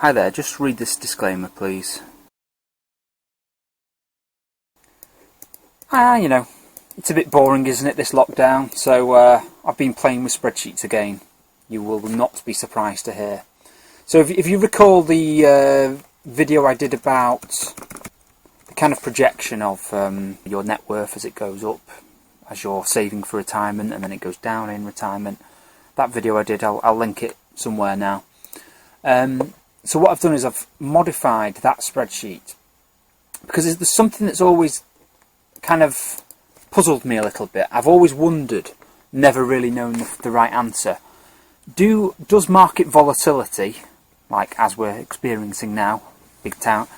Hi there, just read this disclaimer please. You know, it's a bit boring, isn't it, this lockdown, so I've been playing with spreadsheets again. You will not be surprised to hear. So if you recall the video I did about the kind of projection of your net worth as it goes up, as you're saving for retirement, and then it goes down in retirement, that video I did, I'll link it somewhere now. So what I've done is I've modified that spreadsheet, because there's something that's always kind of puzzled me a little bit. I've always wondered, never really known the right answer. Does market volatility, like as we're experiencing now, big town,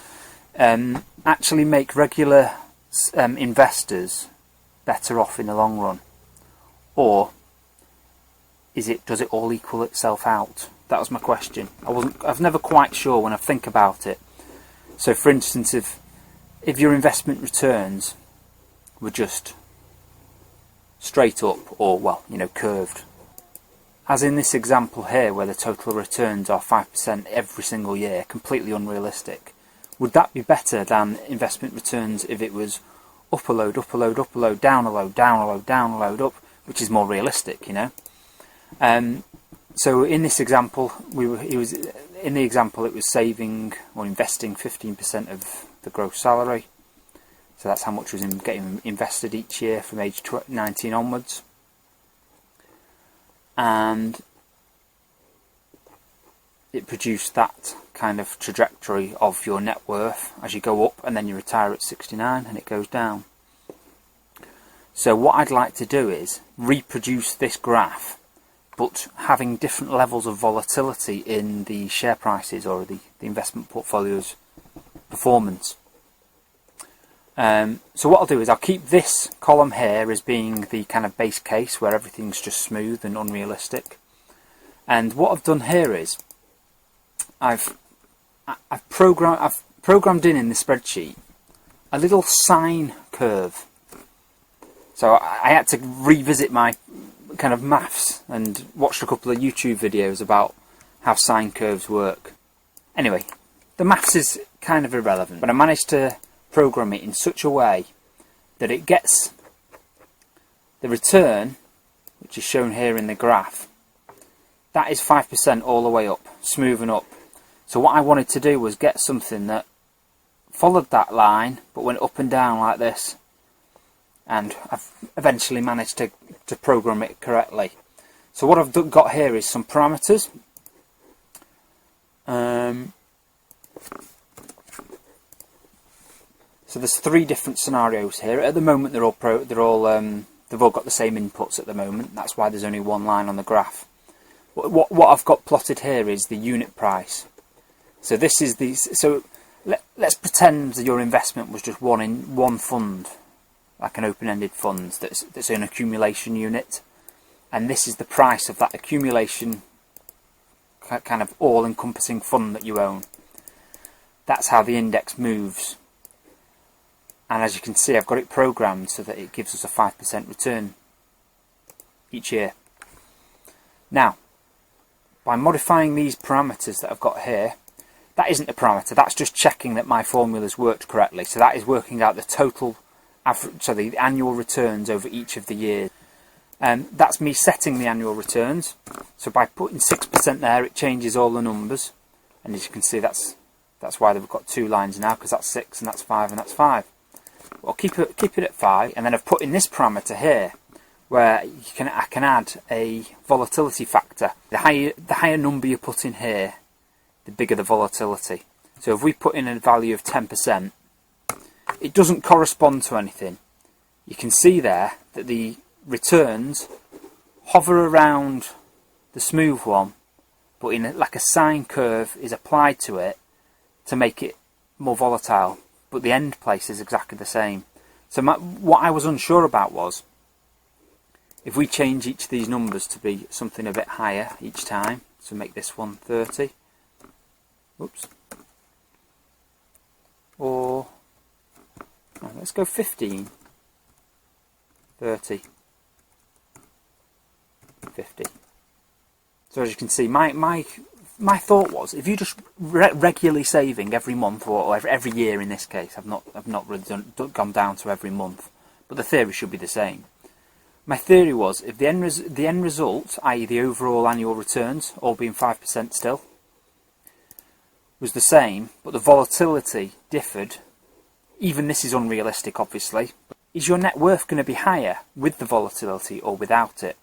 actually make regular investors better off in the long run? Or does it all equal itself out? That was my question. I was never quite sure when I think about it. So for instance, if your investment returns were just straight up, or well, you know, curved, as in this example here where the total returns are 5% every single year, completely unrealistic, would that be better than investment returns if it was up a load, up a load, up a load, down a load, down a load, down a load, up, which is more realistic, you know? So in this example, it was saving or investing 15% of the gross salary. So that's how much was getting invested each year from age 19 onwards. And it produced that kind of trajectory of your net worth as you go up, and then you retire at 69 and it goes down. So what I'd like to do is reproduce this graph, but having different levels of volatility in the share prices or the investment portfolio's performance. So what I'll do is I'll keep this column here as being the kind of base case where everything's just smooth and unrealistic. And what I've done here is I've programmed in the spreadsheet a little sine curve. So I had to revisit my kind of maths and watched a couple of YouTube videos about how sine curves work. Anyway, the maths is kind of irrelevant, but I managed to program it in such a way that it gets the return, which is shown here in the graph, that is 5% all the way up, smoothing up. So what I wanted to do was get something that followed that line but went up and down like this, and I've eventually managed to program it correctly. So what I've got here is some parameters. So there's 3 different scenarios here. At the moment they've all got the same inputs at the moment. That's why there's only one line on the graph. What I've got plotted here is the unit price. So this is let's pretend that your investment was just one fund, like an open-ended fund that's an accumulation unit, and this is the price of that accumulation kind of all-encompassing fund that you own. That's how the index moves. And as you can see, I've got it programmed so that it gives us a 5% return each year. Now, by modifying these parameters that I've got here, that isn't a parameter, that's just checking that my formulas worked correctly. So that is working out the total average, so the annual returns over each of the years. That's me setting the annual returns. So by putting 6% there, it changes all the numbers. And as you can see, that's why they've got 2 lines now, because that's 6 and that's 5 and that's 5. Well, keep it at 5, and then I've put in this parameter here, where I can add a volatility factor. The higher number you put in here, the bigger the volatility. So if we put in a value of 10%, it doesn't correspond to anything. You can see there that the returns hover around the smooth one, but like a sine curve is applied to it to make it more volatile. But the end place is exactly the same. So what I was unsure about was, if we change each of these numbers to be something a bit higher each time, so make this one 30, oops, or let's go 15, 30, 50. So as you can see, my my thought was, if you just regularly saving every month or every year in this case, I've not really gone down to every month, but the theory should be the same. My theory was, if the end result, i.e. the overall annual returns, all being 5% still, was the same, but the volatility differed, even this is unrealistic obviously, is your net worth going to be higher with the volatility or without it?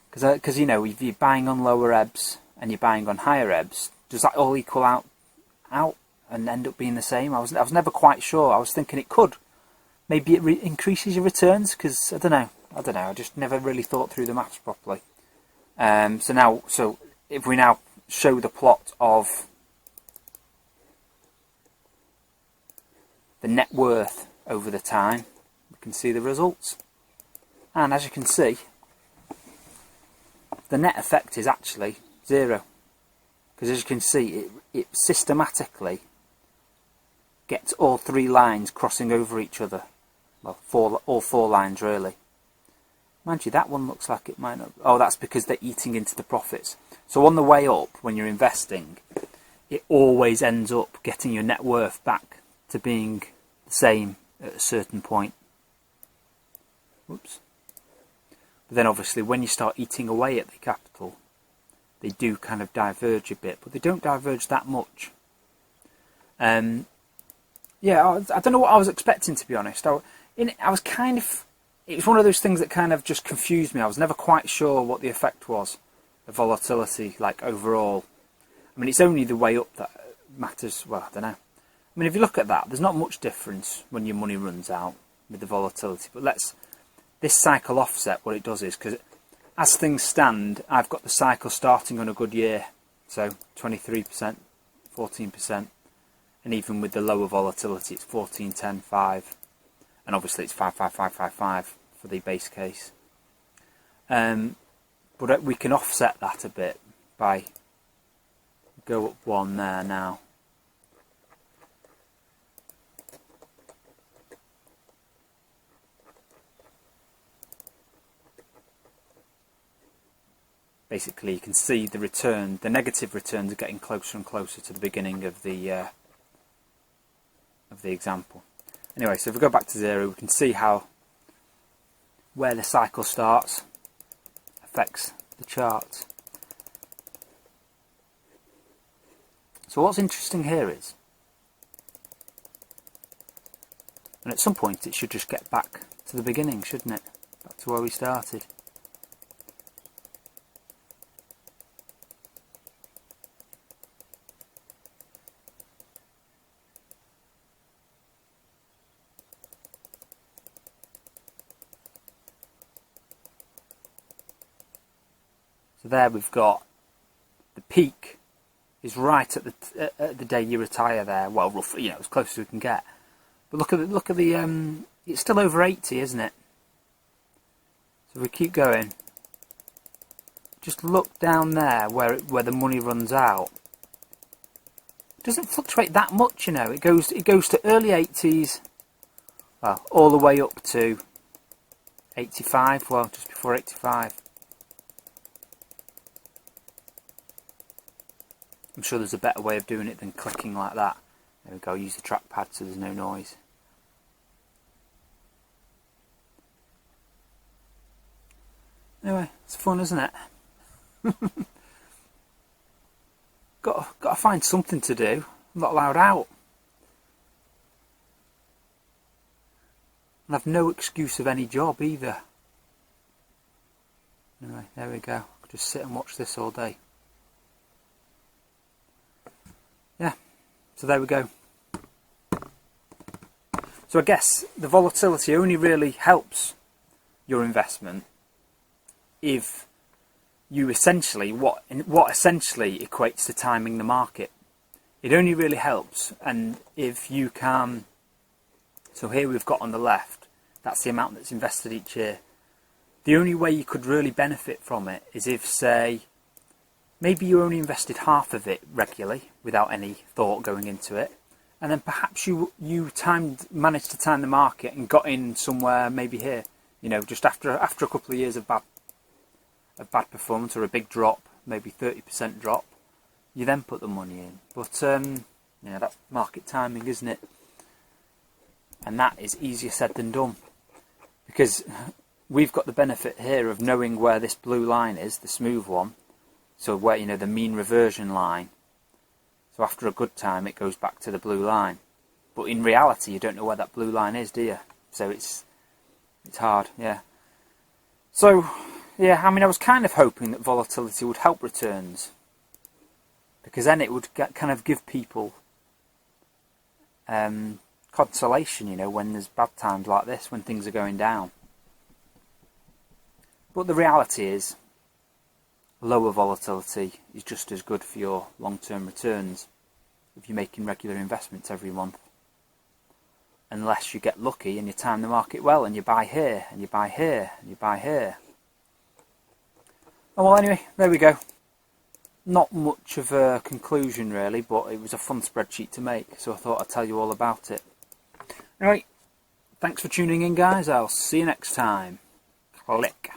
Because you know, if you're buying on lower ebbs and you're buying on higher ebbs, does that all equal out and end up being the same? I was never quite sure. I was thinking it could. Maybe it increases your returns, because I don't know. I just never really thought through the maths properly. So if we now show the plot of the net worth over the time, we can see the results. And as you can see, the net effect is actually 0. Because as you can see, it systematically gets all 3 lines crossing over each other. Well, all 4 lines really. Mind you, that one looks like it might not. Oh, that's because they're eating into the profits. So on the way up, when you're investing, it always ends up getting your net worth back to being the same at a certain point. Whoops. But then obviously when you start eating away at the capital, they do kind of diverge a bit, but they don't diverge that much. Yeah, I don't know what I was expecting, to be honest. It was one of those things that kind of just confused me. I was never quite sure what the effect was of volatility, like overall. I mean, it's only the way up that matters. Well, I don't know. I mean, if you look at that, there's not much difference when your money runs out with the volatility. But this cycle offset, what it does is, because as things stand, I've got the cycle starting on a good year. So 23%, 14%. And even with the lower volatility, it's 14, 10, 5. And obviously it's 5, 5, 5, 5, 5 for the base case. But we can offset that a bit by go up 1 there now. Basically, you can see the return, the negative returns are getting closer and closer to the beginning of the example. Anyway, so if we go back to 0, we can see how where the cycle starts affects the chart. So what's interesting here is, and at some point it should just get back to the beginning, shouldn't it? Back to where we started. So there we've got the peak is right at the day you retire there. Well, roughly, you know, as close as we can get. But look at the it's still over 80, isn't it? So if we keep going, just look down there where the money runs out. It doesn't fluctuate that much, you know. It goes to early 80s, well, all the way up to 85. Well, just before 85. I'm sure there's a better way of doing it than clicking like that. There we go, use the trackpad so there's no noise. Anyway, it's fun, isn't it? got to find something to do. I'm not allowed out. And I've no excuse of any job either. Anyway, there we go. I could just sit and watch this all day. Yeah, so there we go. So I guess the volatility only really helps your investment if you essentially, what essentially equates to timing the market. It only really helps, and if you can, so here we've got on the left, that's the amount that's invested each year. The only way you could really benefit from it is if, say, maybe you only invested half of it regularly without any thought going into it, and then perhaps you managed to time the market and got in somewhere, maybe here, you know, just after a couple of years of bad performance or a big drop, maybe 30% drop, you then put the money in. But that's market timing, isn't it? And that is easier said than done, because we've got the benefit here of knowing where this blue line is, the smooth one. So where, the mean reversion line. So after a good time, it goes back to the blue line. But in reality, you don't know where that blue line is, do you? So it's hard, yeah. So, yeah, I was kind of hoping that volatility would help returns, because then it would kind of give people consolation, when there's bad times like this, when things are going down. But the reality is, lower volatility is just as good for your long-term returns if you're making regular investments every month. Unless you get lucky and you time the market well and you buy here and you buy here and you buy here. Oh, well, anyway, there we go. Not much of a conclusion really, but it was a fun spreadsheet to make, so I thought I'd tell you all about it. Anyway, thanks for tuning in, guys. I'll see you next time. Click.